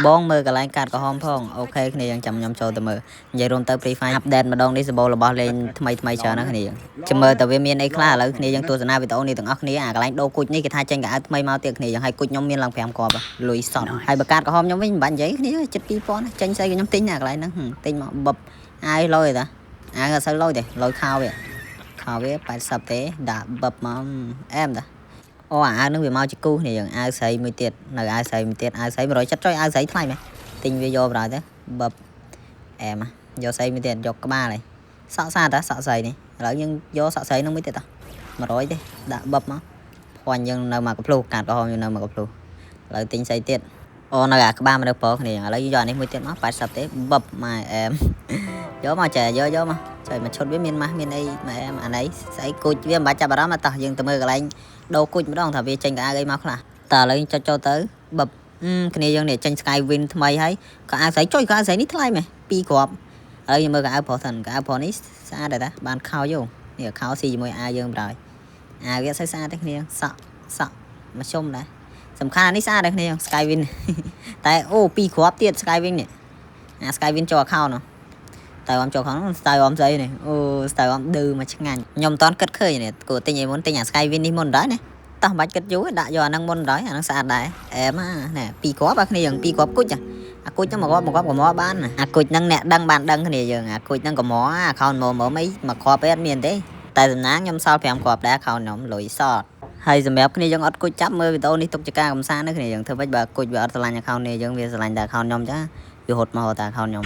បងមើលកន្លែងកាត់ក្រហមផងអូខេគ្នាយើងចាំខ្ញុំចូលទៅមើលនិយាយរួមទៅ Free Fire update ម្ដងនេះសម្បូររបស់លេងថ្មីច្រើនណាស់គ្នាចាំមើលតើវាមានអីខ្លះឥឡូវគ្នាយើងទស្សនាវីដេអូនេះទាំងអស់គ្នាអាកន្លែងដូរគុជនេះគេថាចេញកៅអៅថ្មីមកទៀតគ្នាយើងឲ្យគុជខ្ញុំមានឡើង5គ្រាប់លុយសតហើយបើកាត់ក្រហមខ្ញុំវិញមិនបាច់និយាយគ្នាចិត្ត2000ចេញស្អីខ្ញុំទិញអាកន្លែងហ្នឹងទិញមកបបអាយលុយតាអាអត់សូវលុយទេលុយខោវា80ទេដាក់បបមកអែមតាអូអាវនឹងវាមកជាគូគ្នាយើងអាវស្រីមួយទៀតនៅអាវស្រីមួយទៀតអាវស្រី170ចុយអាវស្រីថ្លៃមែនទិញវាយកបណ្ដោយទៅបបអែមយកស្រីមួយទៀតយកក្បាលហើយសក់ស្អាតតាសក់ស្រីនេះឥឡូវយើងយកសក់ស្រីនឹងមួយទៀតតា100ទេដាក់បបមកភ័ញយើងនៅមកកភ្លុះកាត់ក្រហមយើងនៅមកកភ្លុះឥឡូវទិញស្រីទៀតអូនៅអាក្បាលមកនៅប្រុសគ្នាឥឡូវយកអានេះមួយទៀតមក80ទេបបម៉ែអែមយកមកចាយកមកចុយមកឈុតវាមានម៉ាស់មានអីម៉ែអែមអានេះស្អីគូចវាមិនបាច់ចាប់អារម្មណ៍តោះយើងទៅមើលកន្លែងដូរគូចម្ដងថាវាចេញកៅអៅអីមកខ្លះតើឥឡូវចុចចូលទៅបបគ្នាយើងនេះចេញ Skywin ថ្មីហើយកៅអៅស្រីចុយកៅអៅស្រីនេះថ្លៃមែន2គ្រាប់ឥឡូវយើងមើលកៅអៅប្រុសសិនកៅអៅប្រុសនេះស្អាតដែរតាបានខោយកនេះខោស៊ីជាមួយអាវយើងបណ្ដោយអាវវាស្អាតទេគ្នាសក់មកជុំដែរសំខាន់អានេះស្អាតដែរគ្នា Skywin តែអូ2គ្រាប់ទៀត Skywin នេះអា Skywin ចូល account នោះតែអមចូលខាងស្ទាយអមស្អីនេះអូស្ទាយអមឌឺមកឆ្ងាញ់ខ្ញុំមិនតាន់គិតឃើញនេះគួរទិញឲ្យមុនទិញអា Skywin នេះមុនដែរណាតោះមិនបាច់គិតយូរដាក់យកអាហ្នឹងមុនដែរអាហ្នឹងស្អាតដែរអែមណែ2គ្រាប់អាគ្នាយើង2គ្រាប់គុជអាគុជហ្នឹងមកគ្រាប់កុំបានអាគុជហ្នឹងអ្នកដឹងបានដឹងគ្នាយើងអាគុជហ្នឹងកុំអាខោនមើអីមកគ្រាប់អីអត់មានទេតែសំណាងខ្ញុំសល់5គ្រាប់ដែរខោនខ្ញុំលុយសតហើយសម្រាប់គ្នាយើងអត់គុជចាប់មើលវីដេអូនេះទុកជាការកំសាន្តណាគ្នាយើងធ្វើម៉េចបើគុជវាអត់ស្រឡាញ់ account នេះយើងវាស្រឡាញ់តែ account ខ្ញុំចាវាហត់មកតែ account ខ្ញុំ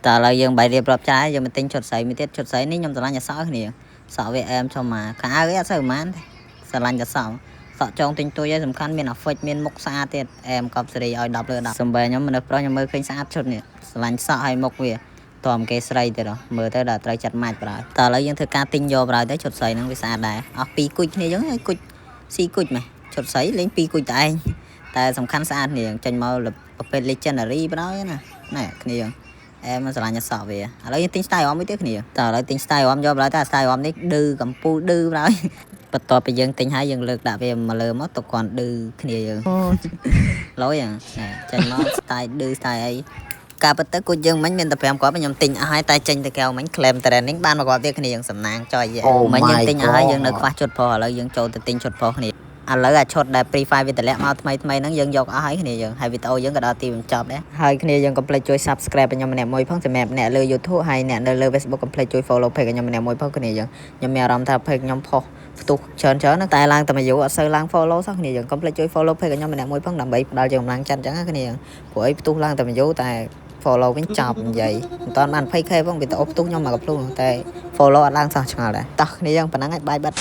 តើឥឡូវយើងបាយរៀបរាប់ចាយយើងមកទិញឈុតស្រីមួយទៀតឈុតស្រីនេះខ្ញុំស្រឡាញ់តែសក់គ្នាសក់វាអែមចំមកខោវាអត់សូវប៉ុន្មានទេស្រឡាញ់តែសក់ចងទិញទួយឲ្យសំខាន់មាន effect មានមុខស្អាតទៀតអែមកប់សេរីឲ្យ10លើ10សំបែខ្ញុំមនុស្សប្រុសខ្ញុំមើលឃើញស្អាតឈុតនេះស្រឡាញ់សក់ឲ្យមុខវាតមគេស្រីទៀតមើលទៅដល់ត្រូវចាត់ម៉ាច់ប្រើតើឥឡូវយើងធ្វើការទិញយកប្រើទៅឈុតស្រីហ្នឹងវាស្អាតដែរអស់2គុជគ្នាយើងគុជស៊ីគុជម៉េះឈុតស្រីលេង2គុជតែឯងតែសំខាន់ស្អាតគ្នាចេញមកប្រភេទ legendary បណ្ដោយណាគ្នាយើងអែមស្រឡាញ់តែសក់វាឥឡូវយើងទិញ style អមមួយទៀតគ្នាតើឥឡូវទិញ style អមយកឡើយតែ style អមនេះឌឺកំពូលឌឺបណ្ដោយបន្ទាប់ពីយើងទិញហើយយើងលើកដាក់វាមកលើមកទុកគាត់ឌឺគ្នាយើងលុយចេញមក style ឌឺ style អីការពិតទៅគូយើងមិញមានតែ5គ្រាប់ខ្ញុំទិញអស់ហើយតែចេញទៅកែវមិញ claim training បានមកគ្រាប់ទៀតគ្នាយើងសំណាងចុយមិញយើងទិញអស់ហើយយើងនៅខ្វះជុតប្រុសឥឡូវយើងចូលទៅទិញជុតប្រុសគ្នាឥឡូវអាឈុតដែល Free Fire វាតម្លាក់មកថ្មីហ្នឹងយើងយកអស់ហើយគ្នាយើងហើយវីដេអូយើងក៏ដល់ទីបញ្ចប់ដែរហើយគ្នាយើងកុំភ្លេចជួយ Subscribe ឲ្យខ្ញុំម្នាក់មួយផងសម្រាប់អ្នកលើ YouTube ហើយអ្នកនៅលើ Facebook កុំភ្លេចជួយ Follow Page ឲ្យខ្ញុំម្នាក់មួយផងគ្នាយើងខ្ញុំមានអារម្មណ៍ថា Page ខ្ញុំផុសផ្ទុះច្រើនតែឡើងតែមួយយូរអត់សូវឡើង Follow សោះគ្នាយើងកុំភ្លេចជួយ Follow Page ឲ្យខ្ញុំម្នាក់មួយផងដើម្បីផ្ដល់ជាកម្លាំងចិត្តអញ្ចឹងគ្នាយើងព្រោះអីផ្ទុះឡើងតែមួយយូរតែ follow វិញចប់និយាយមិនតាន់បាន 20k ផងវីដេអូផ្ទុះខ្ញុំមកកភ្លុះតែ follow អត់ឡើងសោះឆ្ងល់ដែរតោះគ្នាយើងប៉ុណ្ណឹងហើយបាយបាត់